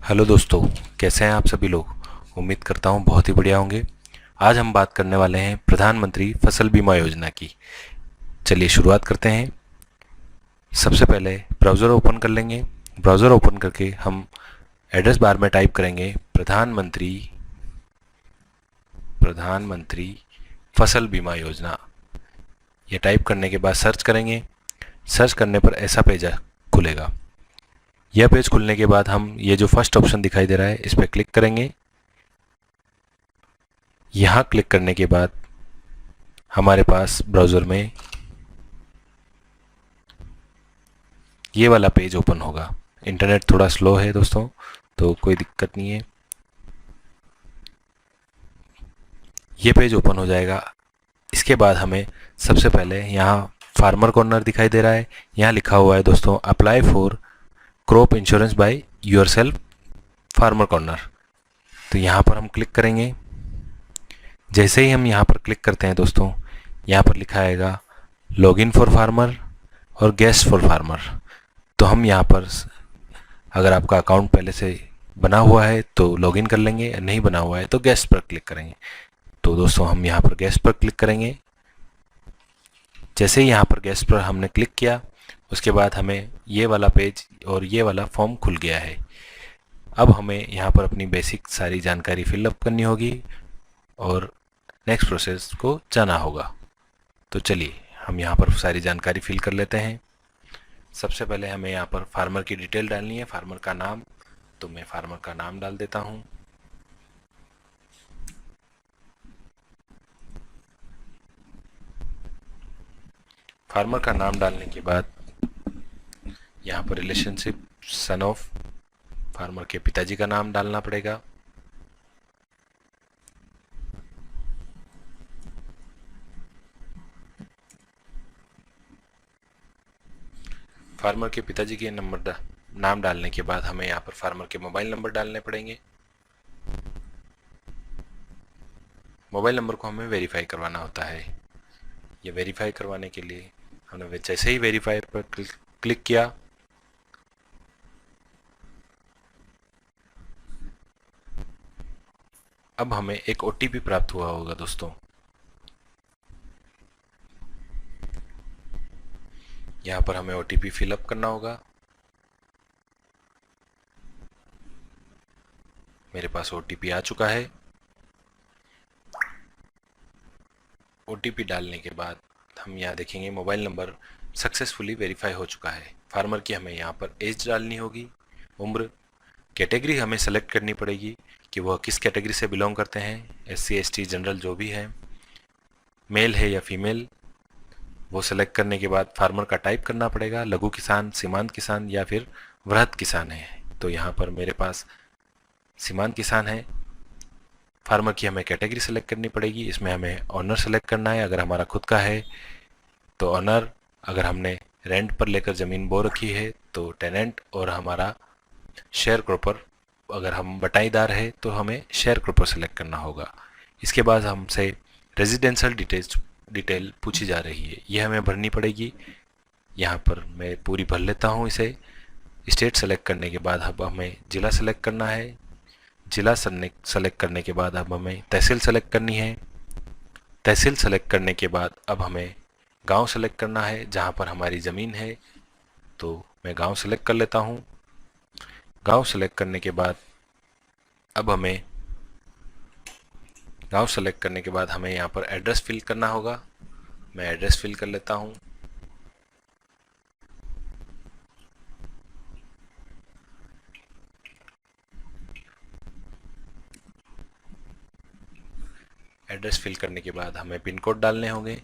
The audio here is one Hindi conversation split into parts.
हेलो दोस्तों, कैसे हैं आप सभी लोग। उम्मीद करता हूं बहुत ही बढ़िया होंगे। आज हम बात करने वाले हैं प्रधानमंत्री फसल बीमा योजना की। चलिए शुरुआत करते हैं। सबसे पहले ब्राउज़र ओपन कर लेंगे। ब्राउज़र ओपन करके हम एड्रेस बार में टाइप करेंगे प्रधानमंत्री प्रधानमंत्री फसल बीमा योजना। ये टाइप करने के बाद सर्च करेंगे। सर्च करने पर ऐसा पेज खुलेगा। यह पेज खुलने के बाद हम ये जो फर्स्ट ऑप्शन दिखाई दे रहा है इस पर क्लिक करेंगे। यहाँ क्लिक करने के बाद हमारे पास ब्राउज़र में ये वाला पेज ओपन होगा। इंटरनेट थोड़ा स्लो है दोस्तों, तो कोई दिक्कत नहीं है। ये पेज ओपन हो जाएगा। इसके बाद हमें सबसे पहले यहाँ फार्मर कॉर्नर दिखाई दे रहा है। यहाँ लिखा हुआ है दोस्तों apply for crop insurance by your self farmer corner. तो यहाँ पर हम क्लिक करेंगे। जैसे ही हम यहाँ पर क्लिक करते हैं दोस्तों, यहाँ पर लिखा आएगा लॉगिन फॉर फार्मर और गेस्ट फॉर फार्मर। तो हम यहाँ पर अगर आपका अकाउंट पहले से बना हुआ है तो लॉगिन कर लेंगे, नहीं बना हुआ है तो गेस्ट पर क्लिक करेंगे। तो दोस्तों हम यहाँ पर गेस्ट पर क्लिक करेंगे। जैसे ही यहाँ पर गेस्ट पर हमने क्लिक किया, उसके बाद हमें ये वाला पेज और ये वाला फॉर्म खुल गया है। अब हमें यहाँ पर अपनी बेसिक सारी जानकारी फिलअप करनी होगी और नेक्स्ट प्रोसेस को जाना होगा। तो चलिए हम यहाँ पर सारी जानकारी फिल कर लेते हैं। सबसे पहले हमें यहाँ पर फार्मर की डिटेल डालनी है, फार्मर का नाम। तो मैं फार्मर का नाम डाल देता हूँ। फार्मर का नाम डालने के बाद यहाँ पर रिलेशनशिप सन ऑफ, फार्मर के पिताजी का नाम डालना पड़ेगा। फार्मर के पिताजी के नाम डालने के बाद हमें यहाँ पर फार्मर के मोबाइल नंबर डालने पड़ेंगे। मोबाइल नंबर को हमें वेरीफाई करवाना होता है। ये वेरीफाई करवाने के लिए हमने जैसे ही वेरीफाई पर क्लिक किया, अब हमें एक ओटीपी प्राप्त हुआ होगा दोस्तों। यहाँ पर हमें ओटीपी फिलअप करना होगा। मेरे पास ओटीपी आ चुका है। ओटीपी डालने के बाद हम यहाँ देखेंगे मोबाइल नंबर सक्सेसफुली वेरीफाई हो चुका है। फार्मर की हमें यहाँ पर एज डालनी होगी, उम्र, कैटेगरी हमें सेलेक्ट करनी पड़ेगी कि वह किस कैटेगरी से बिलोंग करते हैं, एससी एसटी जनरल जो भी है, मेल है या फीमेल। वो सेलेक्ट करने के बाद फार्मर का टाइप करना पड़ेगा, लघु किसान, सीमांत किसान या फिर वृहद किसान है। तो यहाँ पर मेरे पास सीमांत किसान है। फार्मर की हमें कैटेगरी सेलेक्ट करनी पड़ेगी। इसमें हमें ऑनर सेलेक्ट करना है, अगर हमारा खुद का है तो ऑनर, अगर हमने रेंट पर लेकर ज़मीन बो रखी है तो टेनेंट, और हमारा शेयर क्रॉपर, अगर हम बटाईदार है तो हमें शेयर क्रॉपर सेलेक्ट करना होगा। इसके बाद हमसे रेजिडेंशियल डिटेल पूछी जा रही है, ये हमें भरनी पड़ेगी। यहाँ पर मैं पूरी भर लेता हूँ इसे। स्टेट सेलेक्ट करने के बाद अब हमें ज़िला सेलेक्ट करना है। ज़िला सेलेक्ट करने के बाद अब हमें तहसील सेलेक्ट करनी है। तहसील सेलेक्ट करने के बाद अब हमें गांव सेलेक्ट करना है जहां पर हमारी ज़मीन है। तो मैं गांव सेलेक्ट कर लेता हूं। गांव सेलेक्ट करने के बाद अब हमें गांव सेलेक्ट करने के बाद हमें यहाँ पर एड्रेस फिल करना होगा। मैं एड्रेस फिल कर लेता हूँ। एड्रेस फिल करने के बाद हमें पिन कोड डालने होंगे।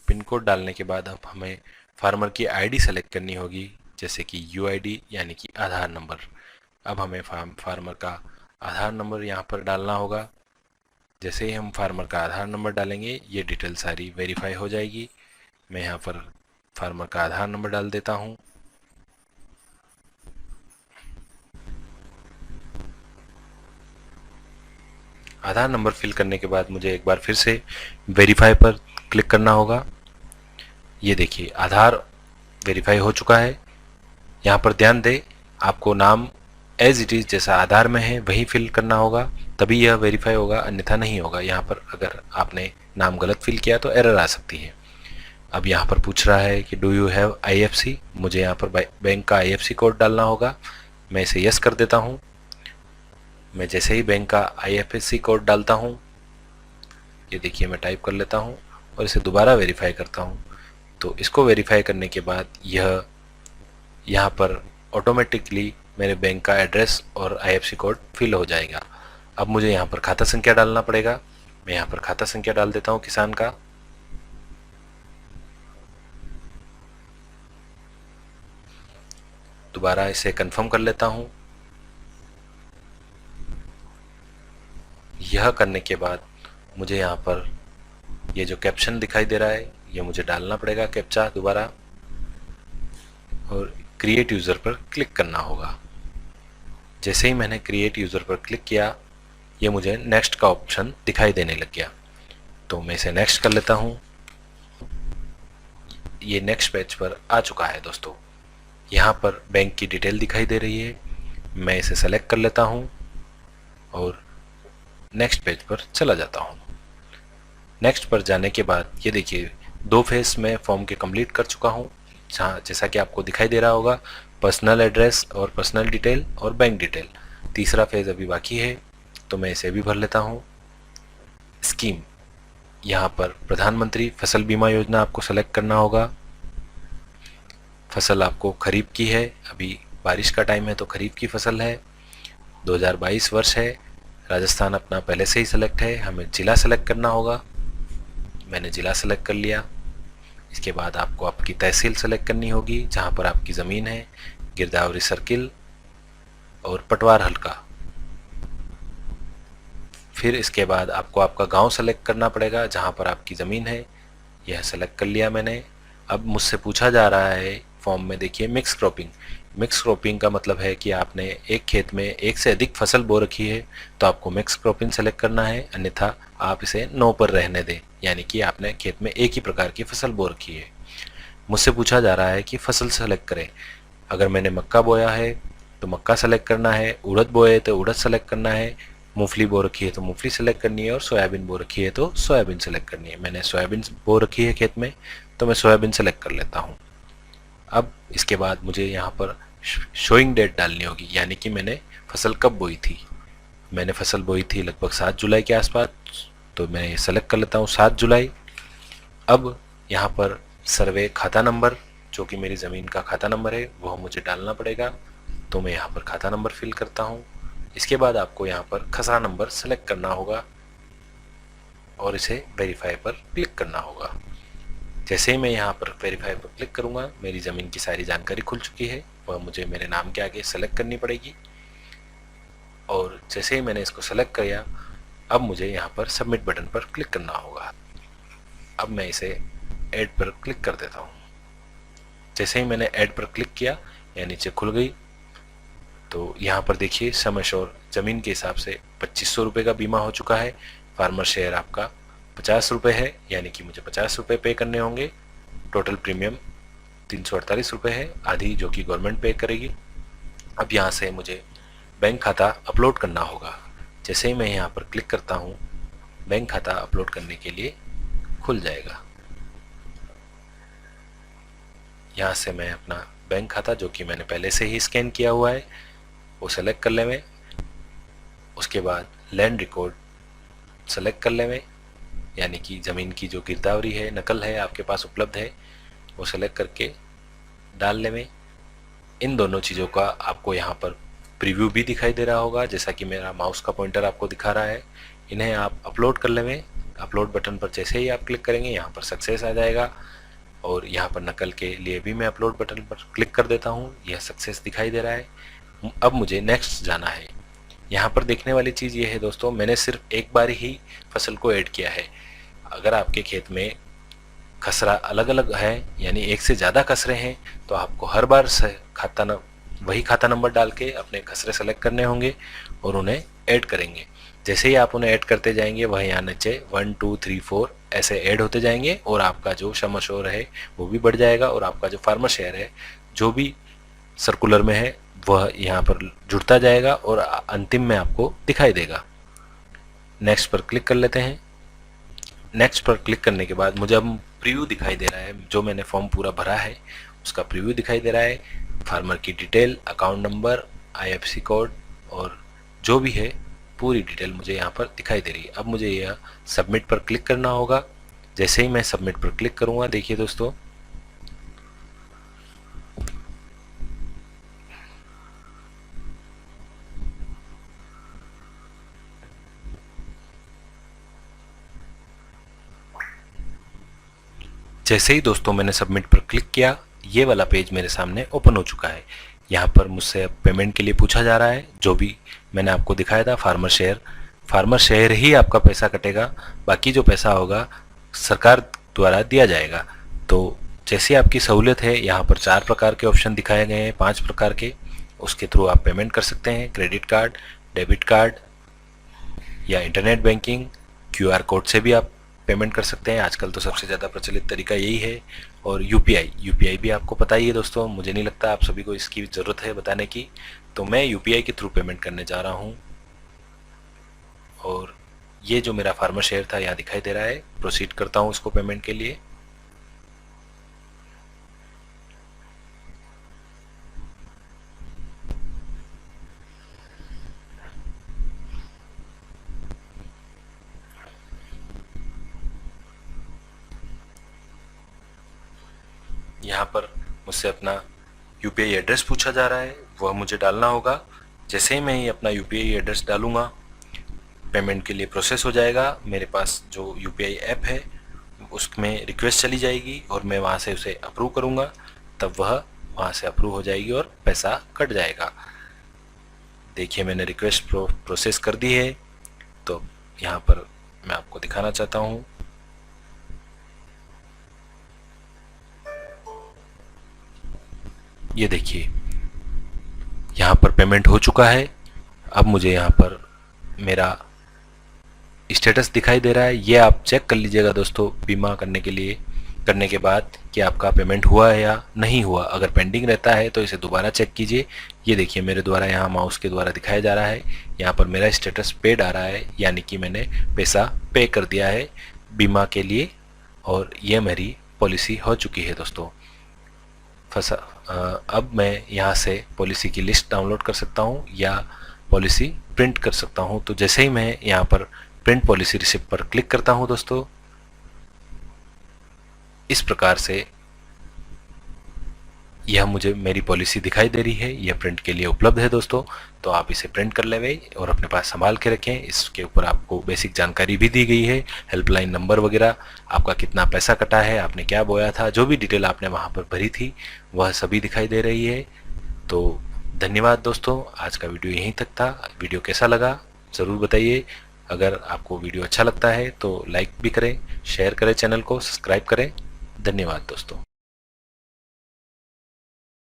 पिन कोड डालने के बाद अब हमें फार्मर की आईडी सेलेक्ट करनी होगी, जैसे कि यूआईडी यानी कि आधार नंबर। अब हमें फार्मर का आधार नंबर यहाँ पर डालना होगा। जैसे ही हम फार्मर का आधार नंबर डालेंगे ये डिटेल सारी वेरीफाई हो जाएगी। मैं यहाँ पर फार्मर का आधार नंबर डाल देता हूँ। आधार नंबर फिल करने के बाद मुझे एक बार फिर से वेरीफाई पर क्लिक करना होगा। ये देखिए आधार वेरीफाई हो चुका है। यहाँ पर ध्यान दें, आपको नाम एज इट इज़ जैसा आधार में है वही फिल करना होगा, तभी यह वेरीफाई होगा, अन्यथा नहीं होगा। यहाँ पर अगर आपने नाम गलत फिल किया तो एरर आ सकती है। अब यहाँ पर पूछ रहा है कि डू यू हैव IFC, मुझे यहाँ पर बैंक का IFC कोड डालना होगा। मैं इसे यस कर देता हूँ। मैं जैसे ही बैंक का IFSC कोड डालता हूँ, ये देखिए मैं टाइप कर लेता हूँ और इसे दोबारा वेरीफाई करता हूँ। तो इसको वेरीफाई करने के बाद यह यहाँ पर ऑटोमेटिकली मेरे बैंक का एड्रेस और IFSC कोड फिल हो जाएगा। अब मुझे यहाँ पर खाता संख्या डालना पड़ेगा। मैं यहाँ पर खाता संख्या डाल देता हूँ किसान का। दोबारा इसे कंफर्म कर लेता हूँ। यह करने के बाद मुझे यहाँ पर ये जो कैप्शन दिखाई दे रहा है ये मुझे डालना पड़ेगा, कैप्चा दोबारा, और क्रिएट यूज़र पर क्लिक करना होगा। जैसे ही मैंने क्रिएट यूज़र पर क्लिक किया, ये मुझे नेक्स्ट का ऑप्शन दिखाई देने लग गया। तो मैं इसे नेक्स्ट कर लेता हूँ। ये नेक्स्ट पेज पर आ चुका है दोस्तों। यहाँ पर बैंक की डिटेल दिखाई दे रही है। मैं इसे सेलेक्ट कर लेता हूँ और नेक्स्ट पेज पर चला जाता हूँ। नेक्स्ट पर जाने के बाद ये देखिए 2 फेज में फॉर्म के कंप्लीट कर चुका हूँ। जैसा कि आपको दिखाई दे रहा होगा, पर्सनल एड्रेस और पर्सनल डिटेल और बैंक डिटेल। तीसरा फेज अभी बाकी है, तो मैं इसे भी भर लेता हूँ। स्कीम, यहाँ पर प्रधानमंत्री फसल बीमा योजना आपको सेलेक्ट करना होगा। फसल आपको खरीफ की है, अभी बारिश का टाइम है तो खरीफ की फसल है। 2022 वर्ष है। राजस्थान अपना पहले से ही सेलेक्ट है, हमें ज़िला सेलेक्ट करना होगा। मैंने ज़िला सेलेक्ट कर लिया। इसके बाद आपको आपकी तहसील सेलेक्ट करनी होगी जहाँ पर आपकी ज़मीन है, गिरदावरी सर्किल और पटवार हल्का। फिर इसके बाद आपको आपका गांव सेलेक्ट करना पड़ेगा जहाँ पर आपकी ज़मीन है। यह सेलेक्ट कर लिया मैंने। अब मुझसे पूछा जा रहा है फॉर्म में, देखिए मिक्स क्रॉपिंग। मिक्स क्रॉपिंग का मतलब है कि आपने एक खेत में एक से अधिक फसल बो रखी है तो आपको मिक्स क्रॉपिंग सेलेक्ट करना है, अन्यथा आप इसे नो पर रहने दें, यानी कि आपने खेत में एक ही प्रकार की फसल बो रखी है। मुझसे पूछा जा रहा है कि फसल सेलेक्ट करें। अगर मैंने मक्का बोया है तो मक्का सेलेक्ट करना है, उड़द बोए तो उड़द सेलेक्ट करना है, मूंगफली बो रखी है तो मूंगफली सेलेक्ट करनी है, और सोयाबीन बो रखी है तो सोयाबीन सेलेक्ट करनी है। मैंने सोयाबीन बो रखी है खेत में तो मैं सोयाबीन सेलेक्ट कर लेता हूँ। अब इसके बाद मुझे यहाँ पर शोइंग डेट डालनी होगी, यानी कि मैंने फसल कब बोई थी। मैंने फसल बोई थी लगभग 7 जुलाई के आसपास, तो मैं ये सेलेक्ट कर लेता हूँ 7 जुलाई। अब यहाँ पर सर्वे खाता नंबर, जो कि मेरी ज़मीन का खाता नंबर है, वह मुझे डालना पड़ेगा, तो मैं यहाँ पर खाता नंबर फिल करता हूँ। इसके बाद आपको यहाँ पर खसरा नंबर सेलेक्ट करना होगा और इसे वेरीफाई पर क्लिक करना होगा। जैसे ही मैं यहाँ पर वेरीफाई पर क्लिक करूँगा, मेरी ज़मीन की सारी जानकारी खुल चुकी है, वह मुझे मेरे नाम के आगे सेलेक्ट करनी पड़ेगी। और जैसे ही मैंने इसको सेलेक्ट किया, अब मुझे यहाँ पर सबमिट बटन पर क्लिक करना होगा। अब मैं इसे ऐड पर क्लिक कर देता हूँ। जैसे ही मैंने ऐड पर क्लिक किया, यह नीचे खुल गई। तो यहाँ पर देखिए सम एश्योर ज़मीन के हिसाब से 2500 रुपये का बीमा हो चुका है। फार्मर शेयर आपका 50 रुपये है, यानी कि मुझे 50 रुपये पे करने होंगे। टोटल प्रीमियम 348 रुपये है, आधी जो कि गवर्नमेंट पे करेगी। अब यहाँ से मुझे बैंक खाता अपलोड करना होगा। जैसे ही मैं यहाँ पर क्लिक करता हूँ, बैंक खाता अपलोड करने के लिए खुल जाएगा। यहाँ से मैं अपना बैंक खाता, जो कि मैंने पहले से ही स्कैन किया हुआ है, वो सेलेक्ट कर ले में। उसके बाद लैंड रिकॉर्ड सेलेक्ट कर ले में, यानी कि ज़मीन की जो गिरदावरी है, नकल है, आपके पास उपलब्ध है, वो सेलेक्ट करके डाल ले में। इन दोनों चीज़ों का आपको यहाँ पर प्रीव्यू भी दिखाई दे रहा होगा, जैसा कि मेरा माउस का पॉइंटर आपको दिखा रहा है। इन्हें आप अपलोड कर ले में। अपलोड बटन पर जैसे ही आप क्लिक करेंगे, यहाँ पर सक्सेस आ जाएगा। और यहाँ पर नकल के लिए भी मैं अपलोड बटन पर क्लिक कर देता हूँ, यह सक्सेस दिखाई दे रहा है। अब मुझे नेक्स्ट जाना है। यहाँ पर देखने वाली चीज़ ये है दोस्तों, मैंने सिर्फ एक बार ही फसल को ऐड किया है। अगर आपके खेत में खसरा अलग अलग है, यानी एक से ज़्यादा खसरे हैं, तो आपको हर बार से वही खाता नंबर डाल के अपने खसरे सेलेक्ट करने होंगे और उन्हें ऐड करेंगे। जैसे ही आप उन्हें ऐड करते जाएंगे, वह यहाँ नीचे 1 2 3 4 ऐसे ऐड होते जाएंगे, और आपका जो सम एश्योर है वो भी बढ़ जाएगा, और आपका जो फार्मर शेयर है, जो भी सर्कुलर में है वह यहाँ पर जुड़ता जाएगा और अंतिम में आपको दिखाई देगा। नेक्स्ट पर क्लिक कर लेते हैं। नेक्स्ट पर क्लिक करने के बाद मुझे अब प्रीव्यू दिखाई दे रहा है, जो मैंने फॉर्म पूरा भरा है उसका प्रीव्यू दिखाई दे रहा है। फार्मर की detail, account number, IFSC code और जो भी है पूरी डिटेल मुझे यहाँ पर दिखाई दे रही है। अब मुझे यह सबमिट पर क्लिक करना होगा। जैसे ही मैं सबमिट पर क्लिक करूँगा, देखिए दोस्तों जैसे ही दोस्तों मैंने सबमिट पर क्लिक किया, ये वाला पेज मेरे सामने ओपन हो चुका है। यहाँ पर मुझसे अब पेमेंट के लिए पूछा जा रहा है, जो भी मैंने आपको दिखाया था फार्मर शेयर ही आपका पैसा कटेगा, बाकी जो पैसा होगा सरकार द्वारा दिया जाएगा। तो जैसे आपकी सहूलियत है, यहाँ पर 4 प्रकार के ऑप्शन दिखाए गए हैं, 5 प्रकार के, उसके थ्रू आप पेमेंट कर सकते हैं। क्रेडिट कार्ड, डेबिट कार्ड या इंटरनेट बैंकिंग, QR कोड से भी आप पेमेंट कर सकते हैं। आजकल तो सबसे ज़्यादा प्रचलित तरीका यही है। और UPI भी आपको पता ही है दोस्तों, मुझे नहीं लगता आप सभी को इसकी ज़रूरत है बताने की। तो मैं UPI के थ्रू पेमेंट करने जा रहा हूँ और ये जो मेरा फार्मर शेयर था यहाँ दिखाई दे रहा है। प्रोसीड करता हूँ उसको पेमेंट के लिए। यहाँ पर मुझसे अपना UPI एड्रेस पूछा जा रहा है, वह मुझे डालना होगा। जैसे ही मैं ये अपना UPI एड्रेस डालूंगा, पेमेंट के लिए प्रोसेस हो जाएगा। मेरे पास जो UPI ऐप है उसमें रिक्वेस्ट चली जाएगी और मैं वहाँ से उसे अप्रूव करूँगा, तब वह वहाँ से अप्रूव हो जाएगी और पैसा कट जाएगा। देखिए मैंने रिक्वेस्ट प्रोसेस कर दी है। तो यहाँ पर मैं आपको दिखाना चाहता हूँ, ये देखिए यहाँ पर पेमेंट हो चुका है। अब मुझे यहाँ पर मेरा स्टेटस दिखाई दे रहा है, ये आप चेक कर लीजिएगा दोस्तों बीमा करने के बाद कि आपका पेमेंट हुआ है या नहीं हुआ। अगर पेंडिंग रहता है तो इसे दोबारा चेक कीजिए। ये देखिए मेरे द्वारा यहाँ माउस के द्वारा दिखाया जा रहा है, यहाँ पर मेरा स्टेटस पेड आ रहा है, यानी कि मैंने पैसा पे कर दिया है बीमा के लिए और ये मेरी पॉलिसी हो चुकी है दोस्तों। अब मैं यहाँ से पॉलिसी की लिस्ट डाउनलोड कर सकता हूँ या पॉलिसी प्रिंट कर सकता हूँ। तो जैसे ही मैं यहाँ पर प्रिंट पॉलिसी रिसिप्ट पर क्लिक करता हूँ दोस्तों, इस प्रकार से यह मुझे मेरी पॉलिसी दिखाई दे रही है। यह प्रिंट के लिए उपलब्ध है दोस्तों, तो आप इसे प्रिंट कर लें और अपने पास संभाल के रखें। इसके ऊपर आपको बेसिक जानकारी भी दी गई है, हेल्पलाइन नंबर वगैरह, आपका कितना पैसा कटा है, आपने क्या बोया था, जो भी डिटेल आपने वहाँ पर भरी थी वह सभी दिखाई दे रही है। तो धन्यवाद दोस्तों, आज का वीडियो यहीं तक था। वीडियो कैसा लगा ज़रूर बताइए। अगर आपको वीडियो अच्छा लगता है तो लाइक भी करें, शेयर करें, चैनल को सब्सक्राइब करें। धन्यवाद दोस्तों।